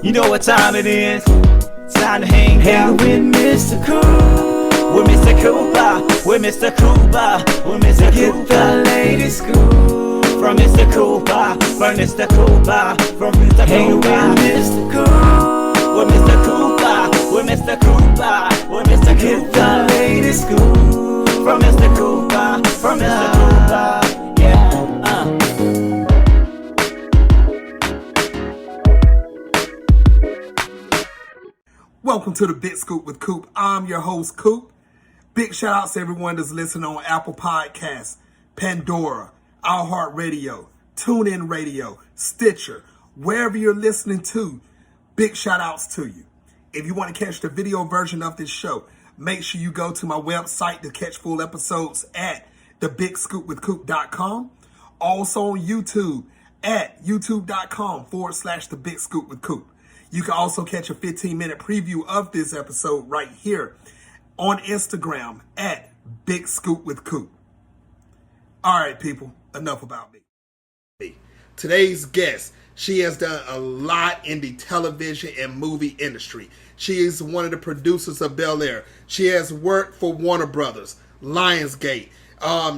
You know what time it is. Time to hang out with Mr. Coop. With Mr. Cooper. With Mr. Cooper. With Mr. Cooper. Get the latest scoop. From Mr. Cooper. From Mr. Cooper. From Mr. Cooper. Hang with Mr. Coop. With Mr. Cooper. With Mr. Cooper. With Mr. Cooper. Get the latest scoop. From Mr. Cooper. From Mr. Cooper. Yeah. Welcome to the Big Scoop with Coop. I'm your host, Coop. Big shout outs to everyone that's listening on Apple Podcasts, Pandora, iHeartRadio, TuneIn Radio, Stitcher, wherever you're listening to. Big shout outs to you. If you want to catch the video version of this show, make sure you go to my website to catch full episodes at thebigscoopwithcoop.com. Also on YouTube at youtube.com/thebigscoopwithcoop. You can also catch a 15-minute preview of this episode right here on Instagram at Big Scoop with Coop. All right, people, enough about me. Today's guest, she has done a lot in the television and movie industry. She is one of the producers of Bel-Air. She has worked for Warner Brothers, Lionsgate.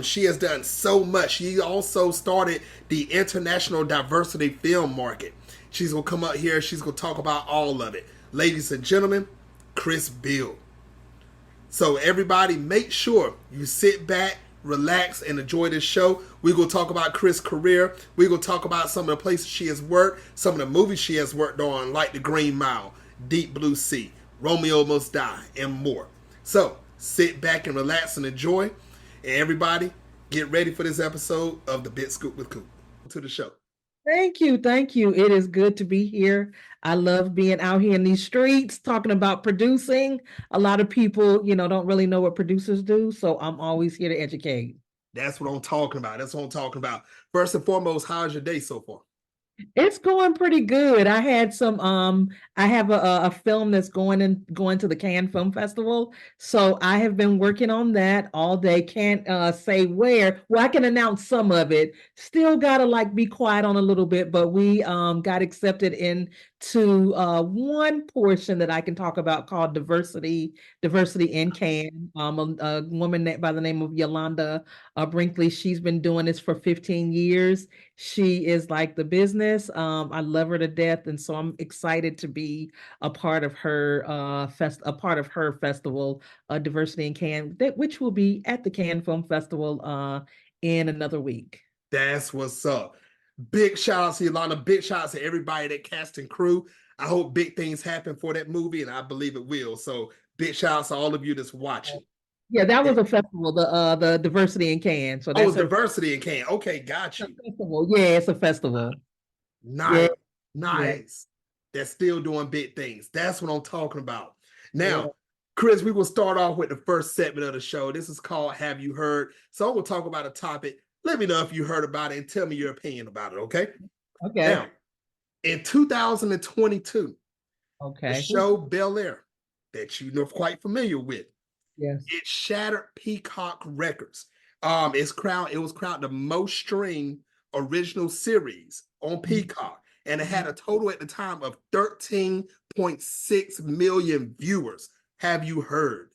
She has done so much. She also started the international diversity film market. She's going to come up here. She's going to talk about all of it. Ladies and gentlemen, Chris Beal. So everybody, make sure you sit back, relax, and enjoy this show. We're going to talk about Chris' career. We're going to talk about some of the places she has worked, some of the movies she has worked on, like The Green Mile, Deep Blue Sea, Romeo Must Die, and more. So sit back and relax and enjoy. And everybody, get ready for this episode of The Big Scoop with Coop. To the show. Thank you. Thank you. It is good to be here. I love being out here in these streets talking about producing. A lot of people, don't really know what producers do. So I'm always here to educate. That's what I'm talking about. First and foremost, how's your day so far? It's going pretty good. I had I have a film that's going to the Cannes Film Festival. So I have been working on that all day. Can't say where. Well, I can announce some of it. Still gotta be quiet on a little bit, but we got accepted into one portion that I can talk about called diversity in Cannes. A woman by the name of Yolanda Brinkley. She's been doing this for 15 years. She is like the business. I love her to death, and so I'm excited to be a part of her festival, Diversity in Cannes, which will be at the Cannes Film Festival in another week. That's what's up. Big shout out to Yolanda. Big shout out to everybody, that cast and crew. I hope big things happen for that movie, and I believe it will. So big shout out to all of you that's watching. Yeah, that was a festival, the Diversity in Cannes. So that's Diversity in Cannes. Okay, got you. Festival. Yeah, it's a festival. Nice. They're still doing big things. That's what I'm talking about. Now, Chris, we will start off with the first segment of the show. This is called Have You Heard? So I'm going to talk about a topic. Let me know if you heard about it and tell me your opinion about it, okay? Okay. Now, in 2022, the show Bel-Air, that you're quite familiar with, yes, it shattered Peacock records. It was crowned the most streamed original series on Peacock, and it had a total at the time of 13.6 million viewers. Have you heard?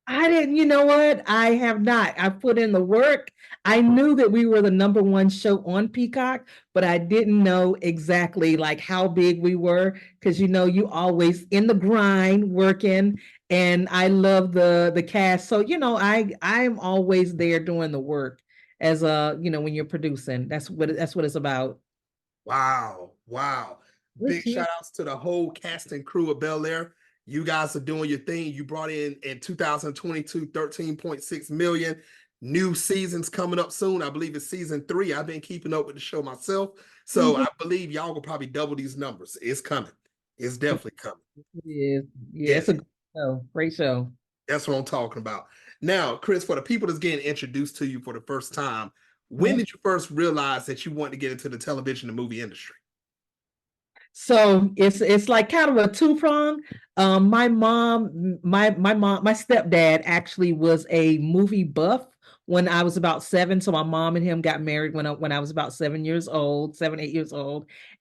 I didn't. You know what? I have not. I put in the work. I knew that we were the number one show on Peacock, but I didn't know exactly how big we were, because you always in the grind working, and I love the cast. So I'm always there doing the work as when you're producing. That's what it's about. Wow. Big shout outs to the whole cast and crew of Bel-Air. You guys are doing your thing. You brought in 2022, 13.6 million. New seasons coming up soon. I believe it's season 3. I've been keeping up with the show myself. So I believe y'all will probably double these numbers. It's coming. It's definitely coming. It is. Yeah, it's a good show. Great show. That's what I'm talking about. Now, Chris, for the people that's getting introduced to you for the first time, when did you first realize that you wanted to get into the television and movie industry? So it's like kind of a two-prong. My stepdad actually was a movie buff when I was about 7. So my mom and him got married when I was about 7, 8 years old.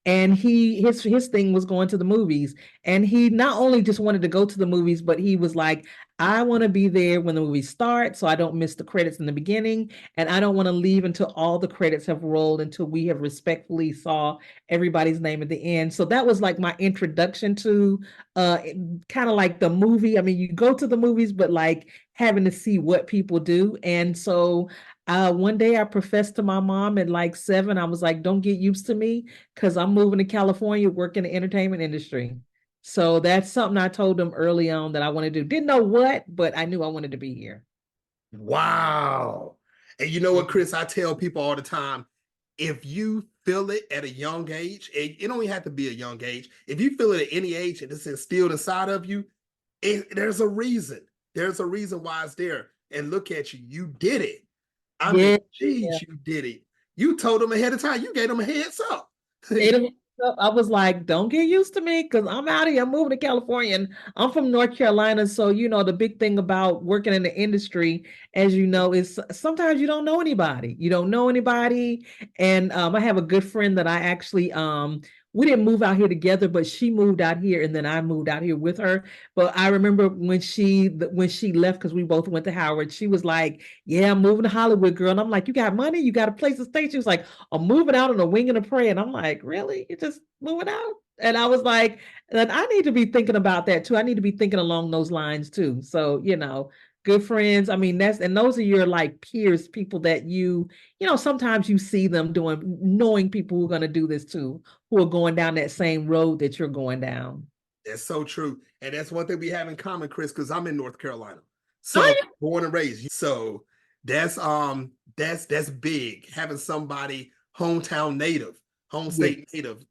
and his thing was going to the movies. And he not only just wanted to go to the movies, but he was like, I want to be there when the movie starts so I don't miss the credits in the beginning, and I don't want to leave until all the credits have rolled, until we have respectfully saw everybody's name at the end. So that was like my introduction to uh kind of like the movie. I mean, you go to the movies, but like having to see what people do. And so one day I professed to my mom at like 7. I was like, don't get used to me, because I'm moving to California, work in the entertainment industry. So that's something I told them early on that I wanted to do. Didn't know what, but I knew I wanted to be here. Wow. And you know what, Chris, I tell people all the time, if you feel it at a young age, it don't even have to be a young age. If you feel it at any age and it's instilled inside of you, there's a reason. There's a reason why it's there. And look at you, you did it. I mean, Yeah. geez, you did it. You told them ahead of time. You gave them a heads up. I was like, don't get used to me, because I'm out of here. I'm moving to California, and I'm from North Carolina. So, the big thing about working in the industry, as you know, is sometimes you don't know anybody. You don't know anybody. And I have a good friend that I actually, we didn't move out here together, but she moved out here and then I moved out here with her. But I remember when she left, because we both went to Howard, she was like, yeah, I'm moving to Hollywood, girl. And I'm like, you got money? You got a place to stay? She was like, I'm moving out on a wing and a prayer. And I'm like, really? You're just moving out? And I was like, and I need to be thinking about that too. I need to be thinking along those lines too. So, good friends. I mean, and those are your like peers, people that sometimes you see them doing, knowing people who are going to do this too, who are going down that same road that you're going down. That's so true. And that's one thing we have in common, Chris, because I'm in North Carolina. Oh, So yeah. born and raised. So that's big. Having somebody hometown native, home state native,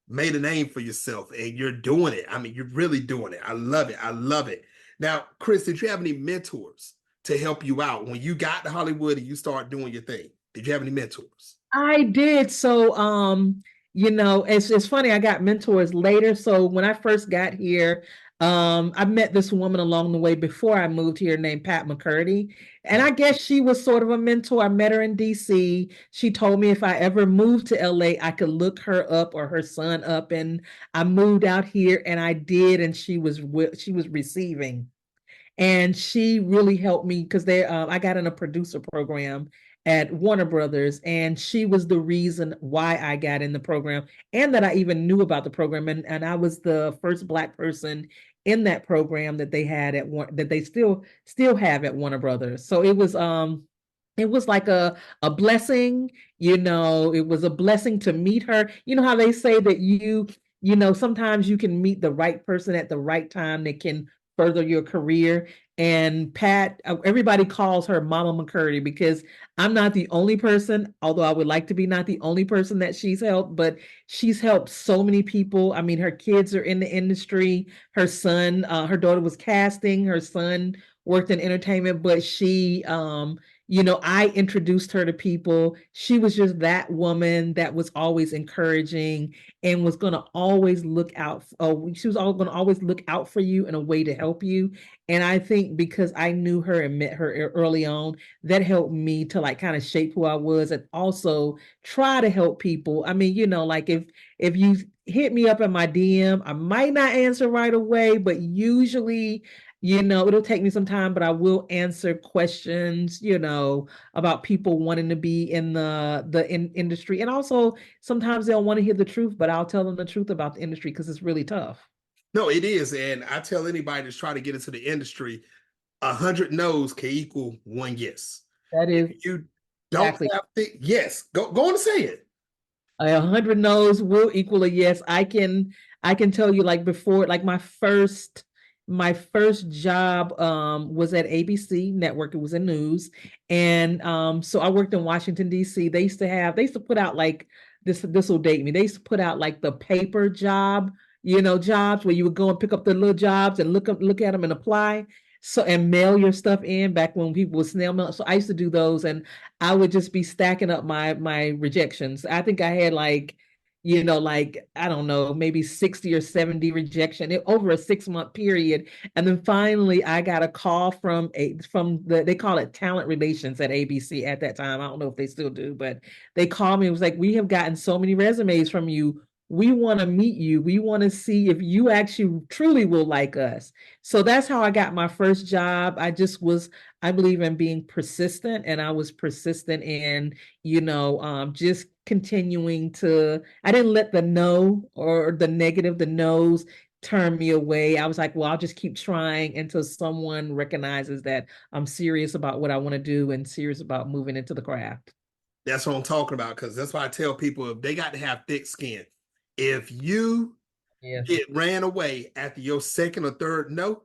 made a name for yourself, and you're doing it. I mean, you're really doing it. I love it. I love it. Now, Chris, did you have any mentors to help you out when you got to Hollywood and you start doing your thing? Did you have any mentors? I did. So, it's funny. I got mentors later. So when I first got here, I met this woman along the way before I moved here named Pat McCurdy. And I guess she was sort of a mentor. I met her in DC. She told me if I ever moved to LA, I could look her up or her son up. And I moved out here and I did. And she was receiving. And she really helped me because I got in a producer program at Warner Brothers, and she was the reason why I got in the program and that I even knew about the program. And I was the first Black person in that program that they had that they still have at Warner Brothers. So it was like a blessing. It was a blessing to meet her. You know how they say that sometimes you can meet the right person at the right time that can further your career. And Pat, everybody calls her Mama McCurdy, because I'm not the only person, although I would like to be not the only person that she's helped, but she's helped so many people. I mean, her kids are in the industry. Her son, her daughter was casting, her son worked in entertainment, but I introduced her to people. She was just that woman that was always encouraging and was going to always look out. She was going to always look out for you in a way to help you. And I think because I knew her and met her early on, that helped me to like kind of shape who I was and also try to help people. I mean, like if you hit me up in my DM, I might not answer right away, but usually it'll take me some time, but I will answer questions, about people wanting to be in the industry. And also sometimes they'll want to hear the truth, but I'll tell them the truth about the industry because it's really tough. No, it is. And I tell anybody that's trying to get into the industry, 100 no's can equal one yes. That is If you don't exactly. have the yes, go on and say it. 100 no's will equal a yes. I can tell you, like, before, like my first job was at ABC Network. It was in news. And so I worked in Washington, DC. They used to put out like this will date me. They used to put out like the paper jobs where you would go and pick up the little jobs and look at them and apply. So, and mail your stuff in back when people would snail mail. So I used to do those, and I would just be stacking up my rejections. I think I had like, like, I don't know, maybe 60 or 70 rejection over a 6-month period. And then finally I got a call they call it talent relations at ABC at that time. I don't know if they still do, but they called me. It was like, we have gotten so many resumes from you. We want to meet you. We want to see if you actually truly will like us. So that's how I got my first job. I believe in being persistent, and I was persistent in, just continuing I didn't let the no or the negative, the no's turn me away. I was like, well, I'll just keep trying until someone recognizes that I'm serious about what I want to do and serious about moving into the craft. That's what I'm talking about, because that's why I tell people, if they got to have thick skin. If you Yes. get ran away after your second or third no,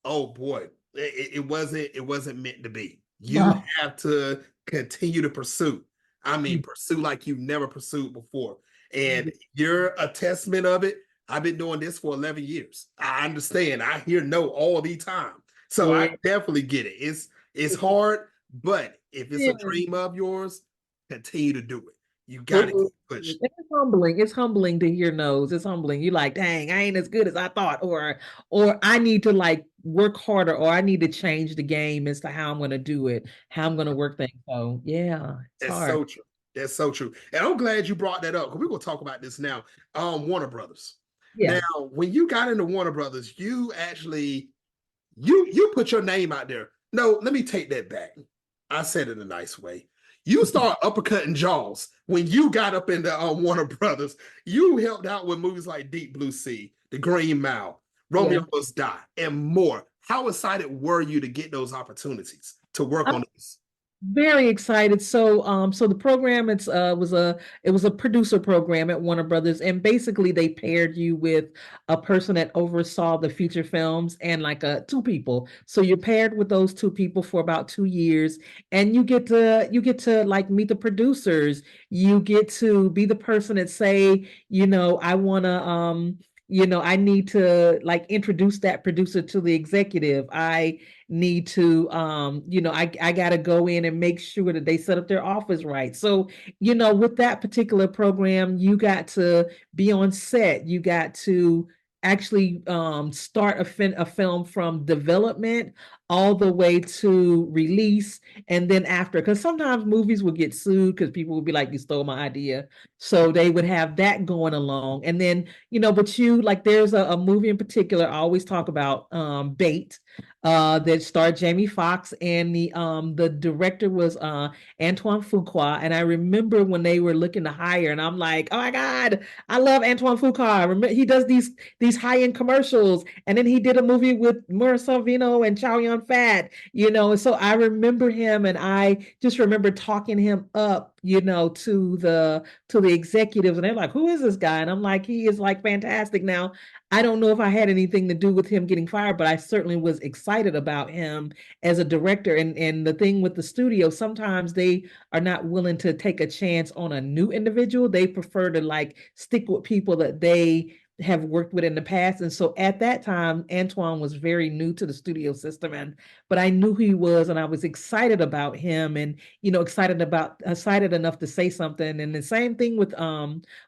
oh boy, it wasn't meant to be. You No. have to continue to pursue. I mean, pursue like you've never pursued before. And you're a testament of it. I've been doing this for 11 years. I understand. I hear no all the time. So I Yeah. definitely get it. It's hard, but if it's Yeah. a dream of yours, continue to do it. You got to It keep is. pushing. It's humbling. It's humbling to hear no's. It's humbling. You're like, dang, I ain't as good as I thought, or I need to like work harder, or I need to change the game as to how I'm gonna do it, how I'm gonna work things. So yeah, it's That's hard. so true. That's so true. And I'm glad you brought that up, because we're gonna talk about this now. Warner Brothers. Now, Yes. when you got into Warner Brothers, you actually you put your name out there. No, let me take that back. I said it a nice way. You start uppercutting Jaws when you got up into Warner Brothers. You helped out with movies like Deep Blue Sea, The Green Mile, Yeah. Romeo Must Die, and more. How excited were you to get those opportunities to work on this? Very excited. So the program it was a producer program at Warner Brothers, and basically they paired you with a person that oversaw the feature films and like two people. So you're paired with those two people for about 2 years, and you get to like meet the producers. You get to be the person that say, I want to I need to like introduce that producer to the executive. I need to I got to go in and make sure that they set up their office right. So with that particular program, you got to be on set. You got to actually start a film from development all the way to release. And then after, because sometimes movies will get sued because people would be like, you stole my idea. So they would have that going along. And then but like, there's a movie in particular I always talk about, Bait, that starred Jamie Foxx, and the director was Antoine Fuqua. And I remember when they were looking to hire, and I'm like, oh my God, I love Antoine Fuqua. I remember he does these high-end commercials, and then he did a movie with Maurice Salvino and Chow Yun Fat, and so I remember him, and I just remember talking him up, to the executives, and they're like, who is this guy? And I'm like, he is like fantastic. Now, I don't know if I had anything to do with him getting fired, but I certainly was excited about him as a director. And the thing with the studio, sometimes they are not willing to take a chance on a new individual. They prefer to like stick with people that they have worked with in the past. And so at that time, Antoine was very new to the studio system, but I knew who he was, and I was excited about him, and excited enough to say something. And the same thing with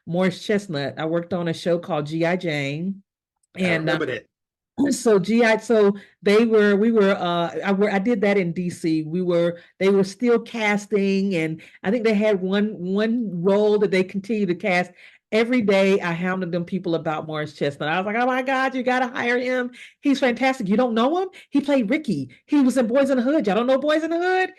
Morris Chestnut. I worked on a show called G.I. Jane. I And remember that. so GI, so I did that in DC. They were still casting, and I think they had one role that they continue to cast. Every day I hounded them people about Morris Chestnut. I was like, oh my God, you gotta hire him. He's fantastic. You don't know him? He played Ricky. He was in Boys in the Hood. Y'all don't know Boys in the Hood?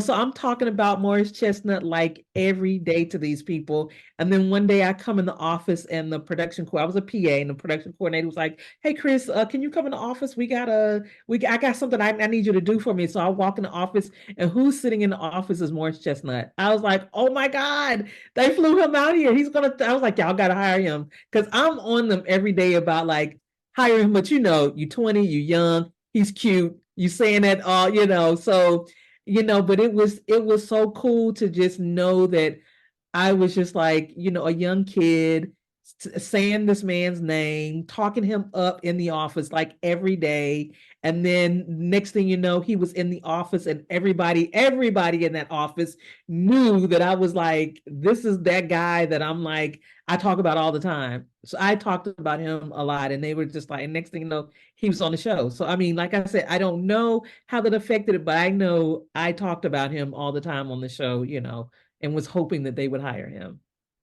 So I'm talking about Morris Chestnut like every day to these people. And then one day I come in the office, and I was a PA, and the production coordinator was like, hey Chris, can you come in the office? I got something I need you to do for me. So I walk in the office, and who's sitting in the office is Morris Chestnut. I was like, oh my God, they flew him out here. I was like, y'all gotta hire him. Cause I'm on them every day about like hire him, but you 20, you young, he's cute, you saying that all, so but it was so cool to just know that I was just like, a young kid saying this man's name, talking him up in the office like every day. And then next thing you know, he was in the office and everybody in that office knew that I was like, this is that guy that I'm like, I talk about all the time. So I talked about him a lot and they were just like, and next thing you know, he was on the show. So, I mean, like I said, I don't know how that affected it, but I know I talked about him all the time on the show, and was hoping that they would hire him.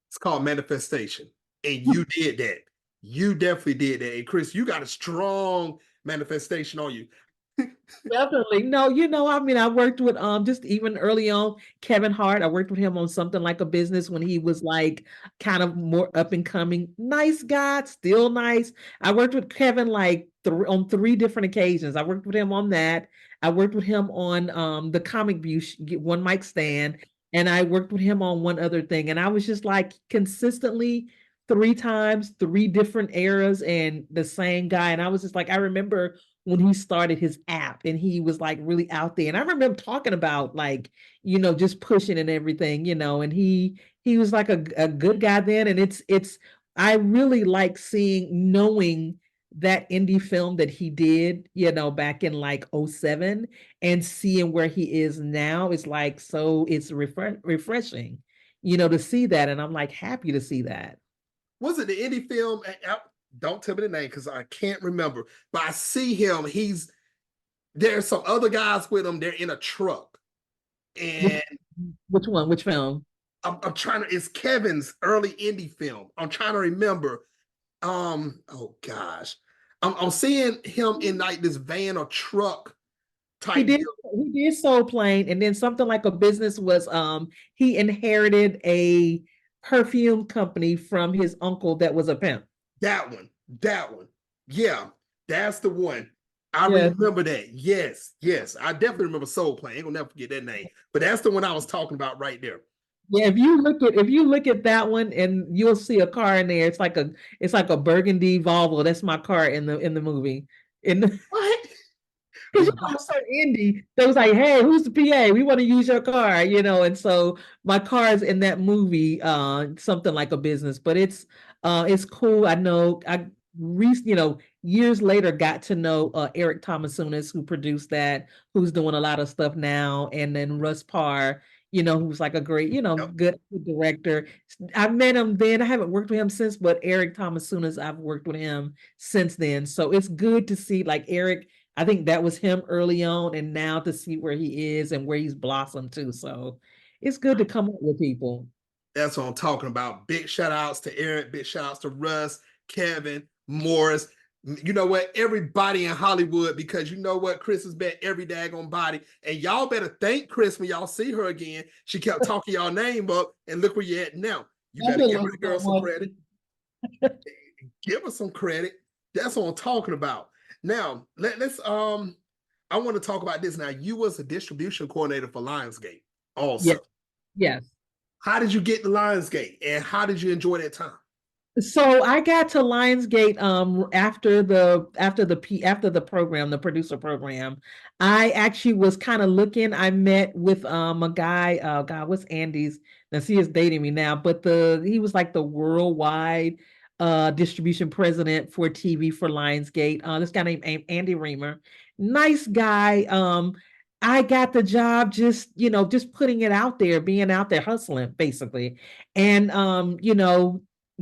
It's called manifestation. And you did that. You definitely did that. And Chris, you got a strong manifestation on you. Definitely. No, I mean, I worked with just even early on, Kevin Hart. I worked with him on something like a business when he was like kind of more up and coming. Nice guy, still nice. I worked with Kevin like on three different occasions. I worked with him on that. I worked with him on the comic view one mic stand, and I worked with him on one other thing. And I was just like consistently three times, three different eras, and the same guy. And I was just like, I remember when he started his app and he was like really out there. And I remember him talking about like, just pushing and everything, and he was like a good guy then. And it's I really like knowing that indie film that he did, back in like '07 and seeing where he is now. It's like, so it's refreshing, to see that. And I'm like happy to see that. Was it the indie film? Don't tell me the name because I can't remember. But I see him. There's some other guys with him. They're in a truck. And which one? Which film? I'm trying to, it's Kevin's early indie film. I'm trying to remember. Oh gosh. I'm seeing him in like this van or truck type He did deal. he did Soul Plane, and then something like a business was he inherited a perfume company from his uncle that was a pimp. That one. That one. Yeah, that's the one. I Yes. remember that. Yes, yes. I definitely remember Soul Plane. Ain't gonna never forget that name. But that's the one I was talking about right there. Yeah, if you look at that one and you'll see a car in there. It's like a burgundy Volvo. That's my car in the movie. In the What? Because I'm so indie, they was like, "Hey, who's the PA? We want to use your car," And so my car is in that movie, something like a business, but it's cool. I know years later got to know Eric Thomasunas, who produced that, who's doing a lot of stuff now, and then Russ Parr, who's like a great, Yep. good director. I met him then. I haven't worked with him since, but Eric Thomasunas, I've worked with him since then. So it's good to see like Eric. I think that was him early on, and now to see where he is and where he's blossomed too. So it's good to come up with people. That's what I'm talking about. Big shout outs to Eric, big shout outs to Russ, Kevin, Morris. You know what? Everybody in Hollywood, because you know what? Chris has been every daggone body. And y'all better thank Chris when y'all see her again. She kept talking y'all name up, and look where you're at now. You better give her girl some credit. Give her some credit. That's what I'm talking about. Now, let's I want to talk about this. Now, you was a distribution coordinator for Lionsgate also. Yes. Yes. How did you get to Lionsgate and how did you enjoy that time? So I got to Lionsgate after the program, the producer program. I actually was kind of looking. I met with a guy, God, what's Andy's? Now he is dating me now, but he was like the worldwide distribution president for TV for Lionsgate. This guy named Andy Reamer. Nice guy. I got the job just putting it out there, being out there hustling basically. And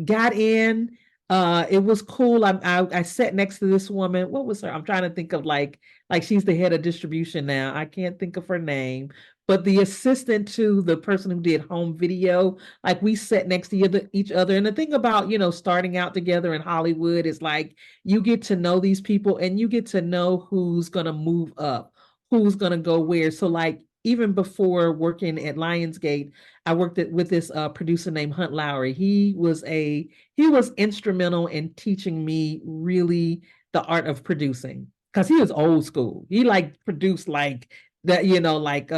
got in. It was cool. I sat next to this woman. What was her? I'm trying to think of like she's the head of distribution now. I can't think of her name, but the assistant to the person who did home video. Like we sat next to each other. And the thing about starting out together in Hollywood is like you get to know these people and you get to know who's gonna move up, who's gonna go where. So like even before working at Lionsgate, I worked with this producer named Hunt Lowry. He was instrumental in teaching me really the art of producing because he was old school. He like produced like that, like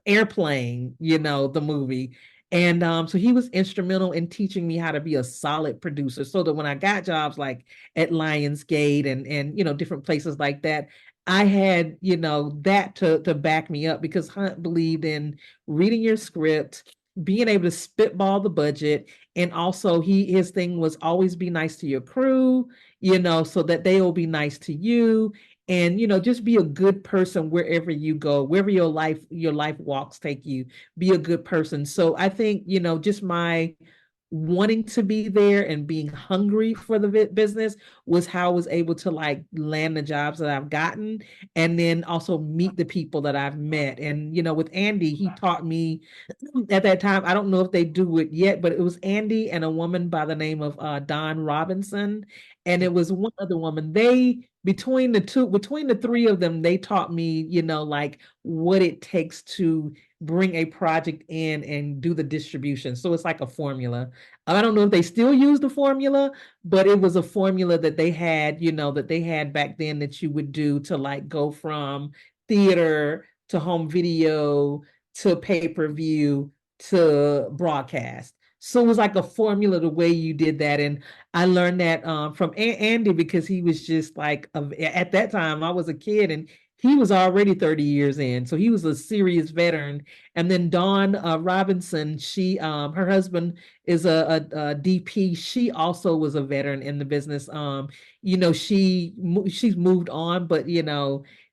Airplane, the movie. And so he was instrumental in teaching me how to be a solid producer so that when I got jobs like at Lionsgate and different places like that, I had, that to back me up because Hunt believed in reading your script being able to spitball the budget, and also his thing was always be nice to your crew, so that they will be nice to you, and just be a good person wherever you go, wherever your life walks take you. Be a good person. So I think just my wanting to be there and being hungry for the business was how I was able to like land the jobs that I've gotten, and then also meet the people that I've met. And with Andy, he taught me at that time. I don't know if they do it yet, but it was Andy and a woman by the name of Don Robinson, and it was one other woman. They between the three of them, they taught me, like what it takes to bring a project in and do the distribution. So it's like a formula. I don't know if they still use the formula, but it was a formula that they had, that they had back then, that you would do to like go from theater to home video to pay-per-view to broadcast. So it was like a formula the way you did that. And I learned that from Andy, because he was just like, at that time, I was a kid and he was already 30 years in. So he was a serious veteran. And then Dawn Robinson, her husband is a DP. She also was a veteran in the business. She's moved on, but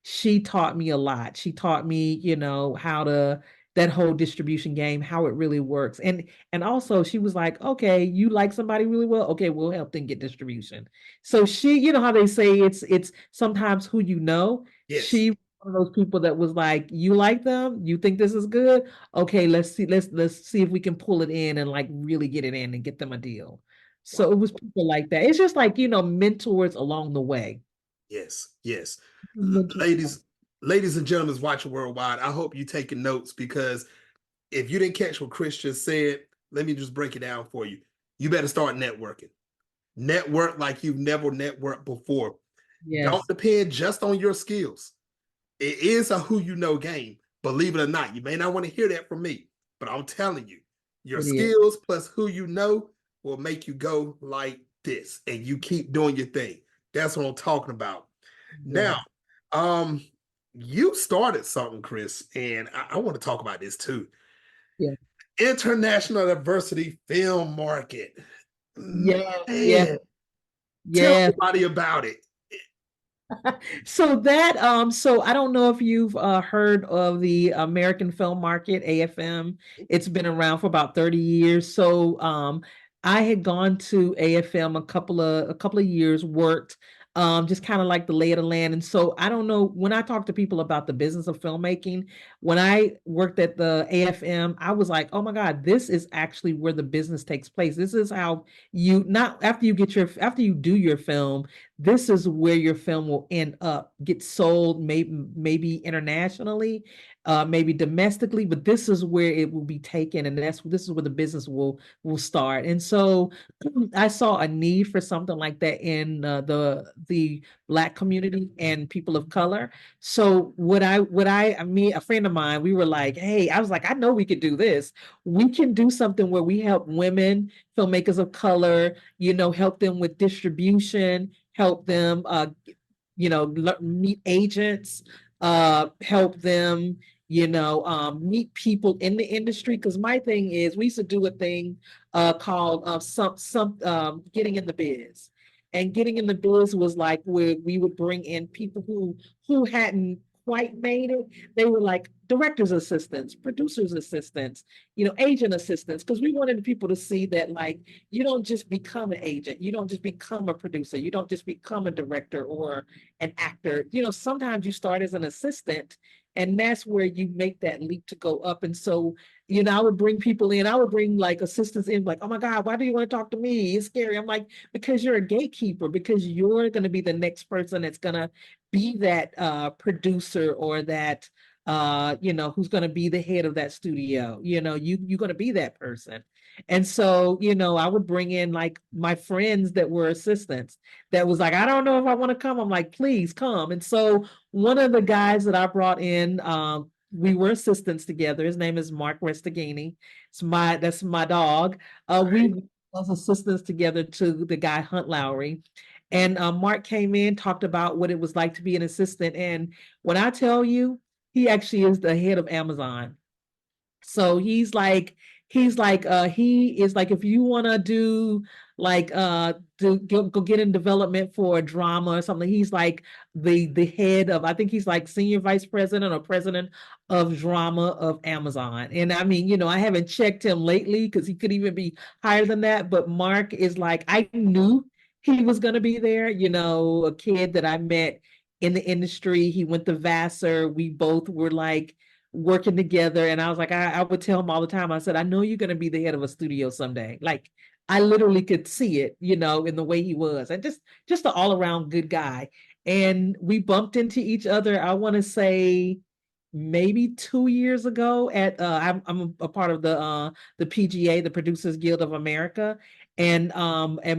she taught me a lot. She taught me, how to that whole distribution game, how it really works. And also she was like, okay, you like somebody really well. Okay, we'll help them get distribution. So she, how they say it's sometimes who you know. Yes. She one of those people that was like, you like them, you think this is good. Okay, let's see if we can pull it in and like really get it in and get them a deal. So Wow. it was people like that. It's just like, mentors along the way. Yes. Yes. Mentors. Ladies and gentlemen watching worldwide, I hope you're taking notes, because if you didn't catch what Chris just said, let me just break it down for you. You better start networking. Network like you've never networked before. Don't Yes. depend just on your skills. It is a who you know game. Believe it or not, you may not want to hear that from me, but I'm telling you, your It is. skills plus who you know will make you go like this, and you keep doing your thing. That's what I'm talking about. Yeah. Now, um, you started something, Chris, and I want to talk about this too. Yeah. International diversity film market. Yeah. Yeah. Man, tell Yeah. everybody about it. So I don't know if you've heard of the American Film Market, AFM. It's been around for about 30 years. So I had gone to AFM a couple of years, worked just kind of like the lay of the land. And so I don't know, when I talk to people about the business of filmmaking, when I worked at the AFM, I was like, oh my God, this is actually where the business takes place. This is how you not after you do your film, this is where your film will end up, get sold, maybe internationally, maybe domestically, but this is where it will be taken, and this is where the business will start. And so I saw a need for something like that in the Black community and people of color. So a friend of mine, we were like, hey, I was like, I know we could do this. We can do something where we help women, filmmakers of color, help them with distribution, help them, meet agents, help them, meet people in the industry. Because my thing is, we used to do a thing called some getting in the biz. And getting in the biz was like where we would bring in people who hadn't quite made it. They were like director's assistants, producers assistants, agent assistants, because we wanted people to see that like you don't just become an agent, you don't just become a producer, you don't just become a director or an actor. Sometimes you start as an assistant, and that's where you make that leap to go up. And so I would bring people in, I would bring like assistants in, like, oh my God, why do you want to talk to me? It's scary. I'm like, because you're a gatekeeper, because you're going to be the next person that's going to be that producer, or that who's going to be the head of that studio. You're going to be that person. And so I would bring in like my friends that were assistants, that was like, I don't know if I want to come. I'm like, please come. And so one of the guys that I brought in, we were assistants together. His name is Mark Restagini. That's my dog. We was assistants together to the guy Hunt Lowry. And Mark came in, talked about what it was like to be an assistant. And when I tell you, he actually is the head of Amazon. So he is like, if you want to do like go get in development for a drama or something, he's like the head of, I think he's like senior vice president or president of drama of Amazon. And I mean, I haven't checked him lately because he could even be higher than that. But Mark is like, I knew he was going to be there, a kid that I met in the industry. He went to Vassar. We both were like working together. And I was like, I would tell him all the time, I said, I know you're going to be the head of a studio someday. Like, I literally could see it, in the way he was, and just an all around good guy. And we bumped into each other, I want to say maybe 2 years ago at I'm a part of the PGA, the Producers Guild of America, and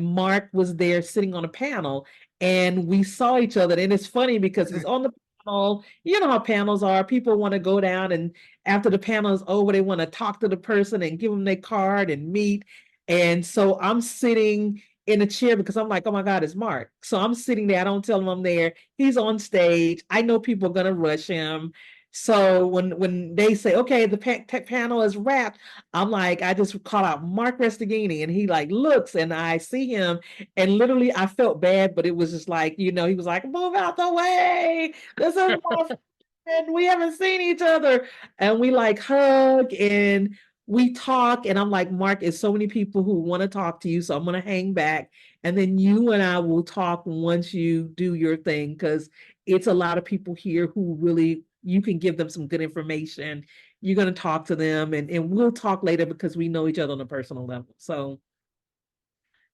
Mark was there sitting on a panel, and we saw each other. And it's funny because he's on the panel. You know how panels are. People want to go down, and after the panel is over, they want to talk to the person and give them their card and meet. And so I'm sitting in a chair because I'm like, oh my God, it's Mark. So I'm sitting there. I don't tell him I'm there. He's on stage. I know people are gonna rush him. So when they say, okay, the panel is wrapped, I'm like, I just call out Mark Restaghini, and he like looks, and I see him, and literally I felt bad, but it was just like, he was like, move out the way. This is my friend. We haven't seen each other. And we like hug and we talk. And I'm like, Mark, it's so many people who want to talk to you. So I'm going to hang back. And then you and I will talk once you do your thing, because it's a lot of people here who really, you can give them some good information. You're going to talk to them, and we'll talk later because we know each other on a personal level. So,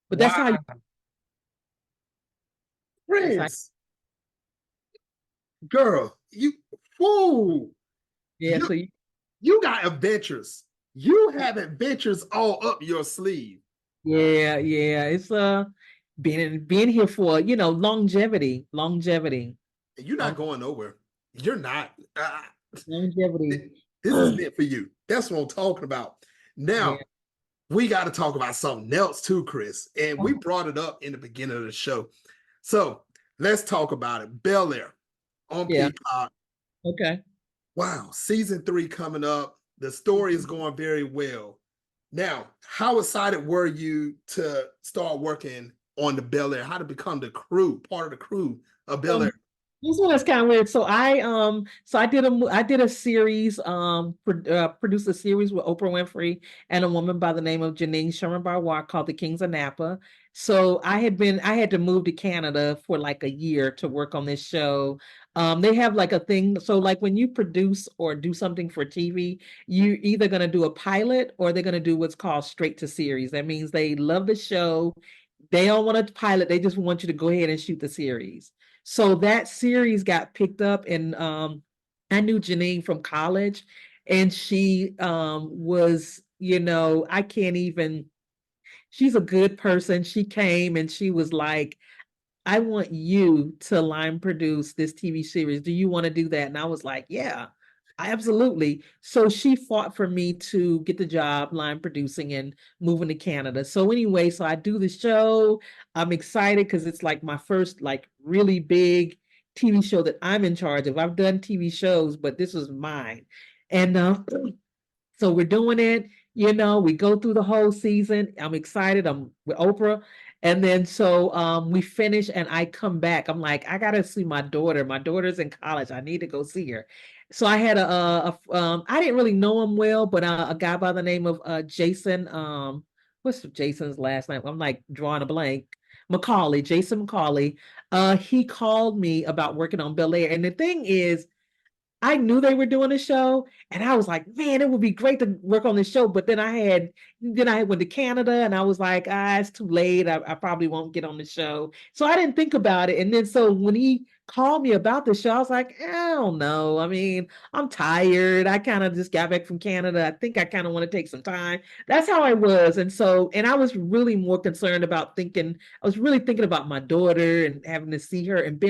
but that's how Wow, that's how, Prince, girl, whoo, yeah. you, So you got adventures. You have adventures all up your sleeve. yeah. It's being here for, longevity, And you're not long, going nowhere. You're not. longevity. This is meant for you. That's what I'm talking about. Yeah. Now, we got to talk about something else too, Chris. And we brought it up in the beginning of the show. So let's talk about it. Bel-Air on Yeah. Peacock. Okay. Wow, season 3 coming up. The story is going very well. Now, how excited were you to start working on the Bel-Air? How to become part of the crew of Bel-Air? This one is kind of weird. I did a series, produced a series with Oprah Winfrey and a woman by the name of Janine Sherman Barwar called The Kings of Napa. So I had to move to Canada for like a year to work on this show. They have like a thing. So like when you produce or do something for TV, you're either going to do a pilot or they're going to do what's called straight to series. That means they love the show. They don't want a pilot. They just want you to go ahead and shoot the series. So that series got picked up, and I knew Janine from college, and she was, I can't even, she's a good person. She came and she was like, I want you to line produce this TV series. Do you want to do that? And I was like, yeah, absolutely. So she fought for me to get the job line producing and moving to Canada. So anyway, so I do the show. I'm excited because it's like my first like really big TV show that I'm in charge of. I've done TV shows, but this was mine. And so we're doing it, we go through the whole season. I'm excited. I'm with Oprah. And then so we finish and I come back. I'm like, I gotta see my daughter. My daughter's in college. I need to go see her. So I had I didn't really know him well, but a guy by the name of Jason, what's Jason's last name? I'm like drawing a blank. McCauley, Jason McCauley. He called me about working on Bel-Air. And the thing is, I knew they were doing a show, and I was like, man, it would be great to work on this show. But then I went to Canada, and I was like, it's too late. I probably won't get on the show. So I didn't think about it. And then so when he called me about the show, I was like, I don't know. I mean, I'm tired. I kind of just got back from Canada. I think I kind of want to take some time. That's how I was. And I was really more concerned about I was really thinking about my daughter and having to see her and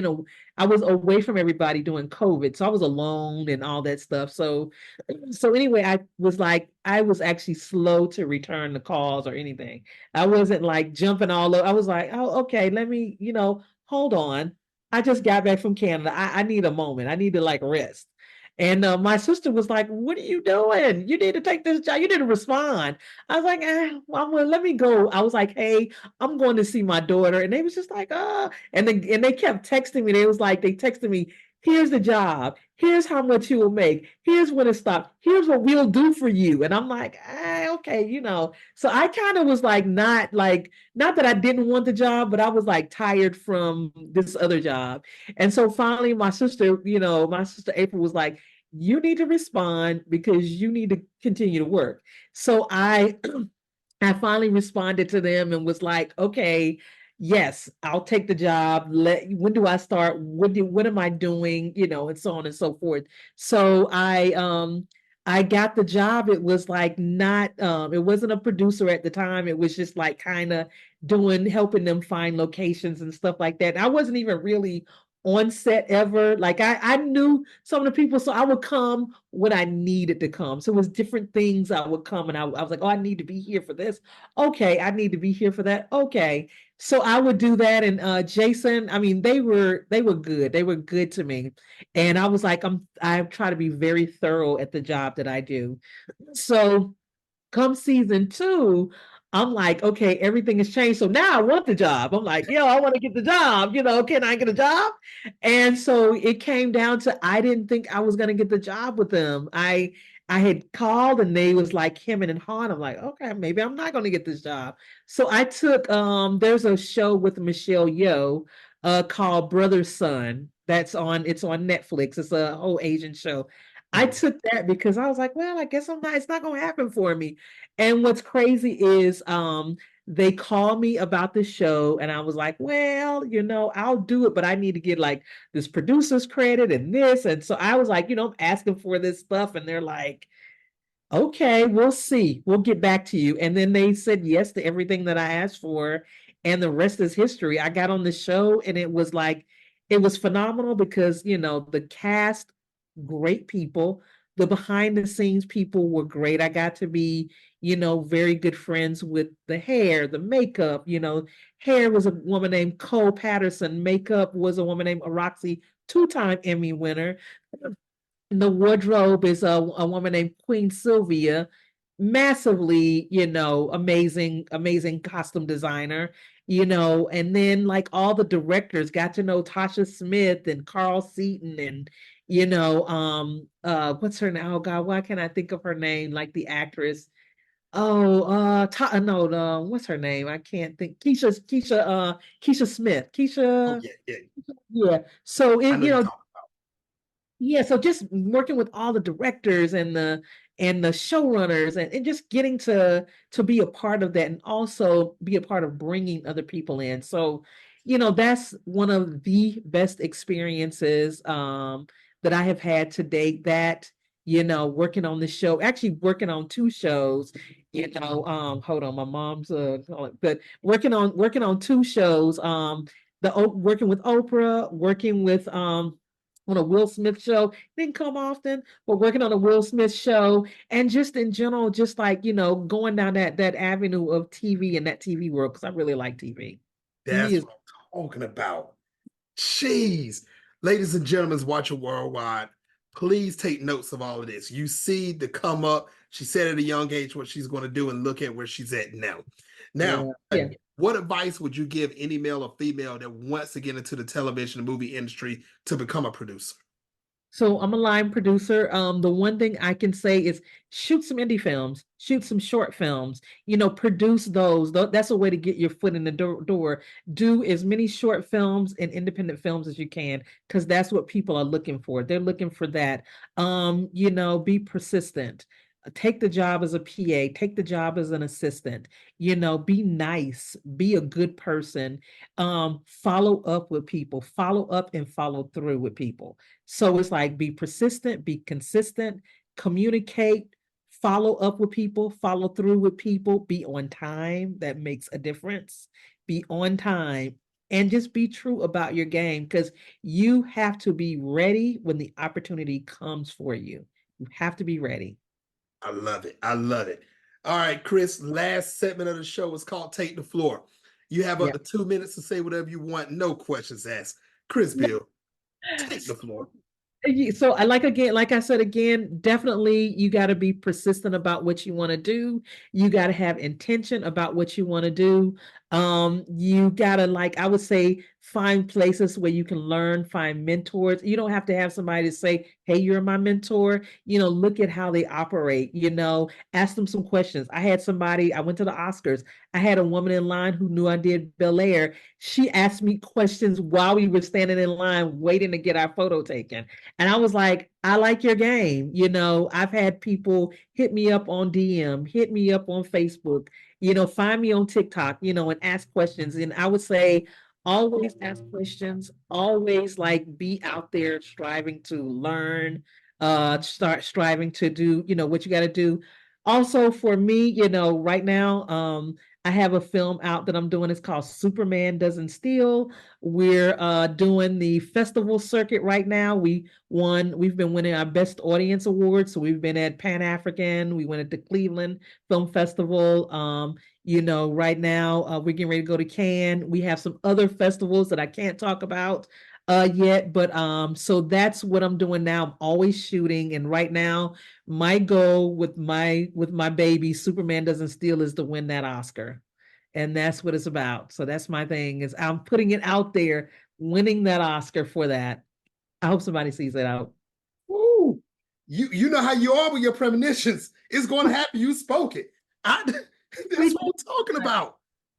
I was away from everybody during COVID. So I was alone and all that stuff. So anyway, I was actually slow to return the calls or anything. I wasn't like jumping all over. I was like, oh, okay, let me, hold on. I just got back from Canada. I need a moment. I need to like rest. And my sister was like, "What are you doing? You need to take this job. You need to respond." I was like, well, let me go. I was like, "Hey, I'm going to see my daughter," and they was just like, and they kept texting me. They texted me, "Here's the job. Here's how much you will make. Here's when it stops. Here's what we'll do for you." And I'm like, okay, So I kind of was not that I didn't want the job, but I was like tired from this other job. And so finally, my sister April was like, "You need to respond because you need to continue to work." So I finally responded to them and was like, "Okay, yes, I'll take the job. When do I start? What am I doing? And so on and so forth." So I got the job. It was like not it wasn't a producer at the time. It was just like kind of helping them find locations and stuff like that. I wasn't even really on set ever. Like I knew some of the people, so I would come when I needed to come. So it was different things I would come, and I was like, "Oh, I need to be here for this. Okay, I need to be here for that. Okay." So I would do that. And Jason, I mean, they were good. They were good to me. And I was like, I try to be very thorough at the job that I do. So come season two, I'm like, okay, everything has changed. So now I want the job. I'm like, I want to get the job. Can I get a job? And so it came down to I didn't think I was going to get the job with them. I had called and they was like him and Han. I'm like, okay, maybe I'm not going to get this job. So I took there's a show with Michelle Yeoh called Brother Son. It's on Netflix. It's a whole Asian show. I Mhm. took that because I was like, well, I guess it's not gonna happen for me. And what's crazy is they called me about the show and I was like, well, I'll do it, but I need to get like this producer's credit and this. And so I was like, I'm asking for this stuff, and they're like, "Okay, we'll see. We'll get back to you." And then they said yes to everything that I asked for. And the rest is history. I got on the show and it was phenomenal because, the cast, great people. The behind the scenes people were great. I got to be, very good friends with the hair, the makeup. Hair was a woman named Cole Patterson. Makeup was a woman named Aroxy, two-time Emmy winner. The wardrobe is a woman named Queen Sylvia, massively, amazing, amazing costume designer, and then like all the directors got to know Tasha Smith and Carl Seaton and what's her name? Oh God, why can't I think of her name? Like the actress. Oh, no, no, what's her name? I can't think. Keisha Smith. Oh Keisha, yeah, yeah. yeah. So I know you're talking. yeah, so just working with all the directors and the showrunners, and just getting to be a part of that, and also be a part of bringing other people in. So, that's one of the best experiences that I have had to date. That working on the show, actually working on two shows. Hold on, my mom's but working on two shows. Working with Oprah, working with on a Will Smith show. Didn't come often, but working on a Will Smith show, and just in general, just like going down that avenue of TV and that TV world, because I really like TV. TV That's is what I'm talking about. Jeez. Ladies and gentlemen watching worldwide, please take notes of all of this. You see the come up. She said at a young age what she's going to do, and look at where she's at now. Now, yeah, yeah. what advice would you give any male or female that wants to get into the television and movie industry to become a producer? So I'm a line producer. The one thing I can say is shoot some indie films, shoot some short films, produce those. That's a way to get your foot in the door. Do as many short films and independent films as you can, because that's what people are looking for. They're looking for that. Be persistent. Take the job as a PA, take the job as an assistant, be nice, be a good person, follow up with people, follow up and follow through with people. So it's like be persistent, be consistent, communicate, follow up with people, follow through with people, be on time. That makes a difference. Be on time and just be true about your game, because you have to be ready when the opportunity comes for you. You have to be ready. I love it. I love it. All right, Chris, last segment of the show is called Take the Floor. You have up Yeah. to 2 minutes to say whatever you want, no questions asked. Chris Beal, take the floor. So I like again, like I said again, definitely you got to be persistent about what you want to do. You got to have intention about what you want to do. You got to, like I would say, find places where you can learn, find mentors. You don't have to have somebody to say, "Hey, you're my mentor." Look at how they operate, ask them some questions. I had somebody, I went to the Oscars. I had a woman in line who knew I did Bel-Air. She asked me questions while we were standing in line waiting to get our photo taken. And I was like, I like your game. I've had people hit me up on DM, hit me up on Facebook, find me on TikTok, and ask questions. And I would say, always ask questions, always like be out there striving to learn, start striving to do, what you got to do. Also for me, right now, I have a film out that I'm doing. It's called Superman Doesn't Steal. We're doing the festival circuit right now. We've been winning our best audience award. So we've been at Pan African, we went at the Cleveland Film Festival. Right now we're getting ready to go to Cannes. We have some other festivals that I can't talk about yet, but so that's what I'm doing now. I'm always shooting, and right now my goal with my baby Superman Doesn't Steal is to win that Oscar. And that's what it's about. So that's my thing, is I'm putting it out there, winning that Oscar for that. I hope somebody sees it out. Woo. You know how you are with your premonitions. It's going to happen. You spoke it. That's what I'm talking about.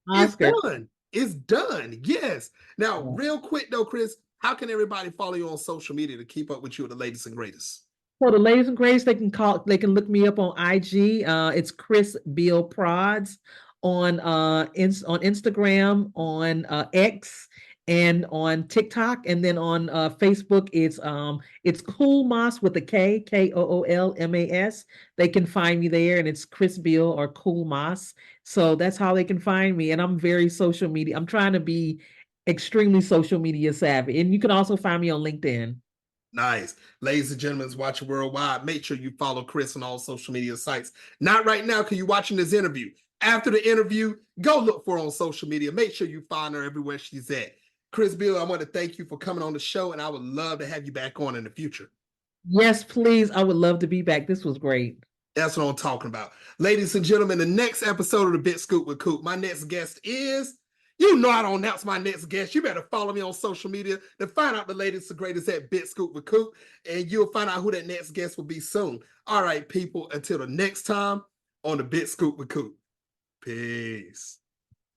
It's Oscar. done. It's done. Yes. Now, Yeah. real quick though, Chris, how can everybody follow you on social media to keep up with you with the latest and greatest? So the ladies and grays, they can look me up on IG. It's Chris Beal Prods on Instagram, on X, and on TikTok, and then on Facebook it's Cool Moss with a Koolmas. They can find me there, and it's Chris Beal or Cool Moss. So that's how they can find me. And I'm very social media. I'm trying to be extremely social media savvy. And you can also find me on LinkedIn. Nice. Ladies and gentlemen, watching worldwide, make sure you follow Chris on all social media sites. Not right now because you're watching this interview. After the interview, go look for her on social media. Make sure you find her everywhere she's at. Chris Beal, I want to thank you for coming on the show, and I would love to have you back on in the future. Yes, please. I would love to be back. This was great. That's what I'm talking about. Ladies and gentlemen, the next episode of the Bit Scoop with Coop, my next guest is, you know I don't announce my next guest. You better follow me on social media to find out the latest and greatest at Bit Scoop with Coop, and you'll find out who that next guest will be soon. All right, people, until the next time on the Bit Scoop with Coop. Peace.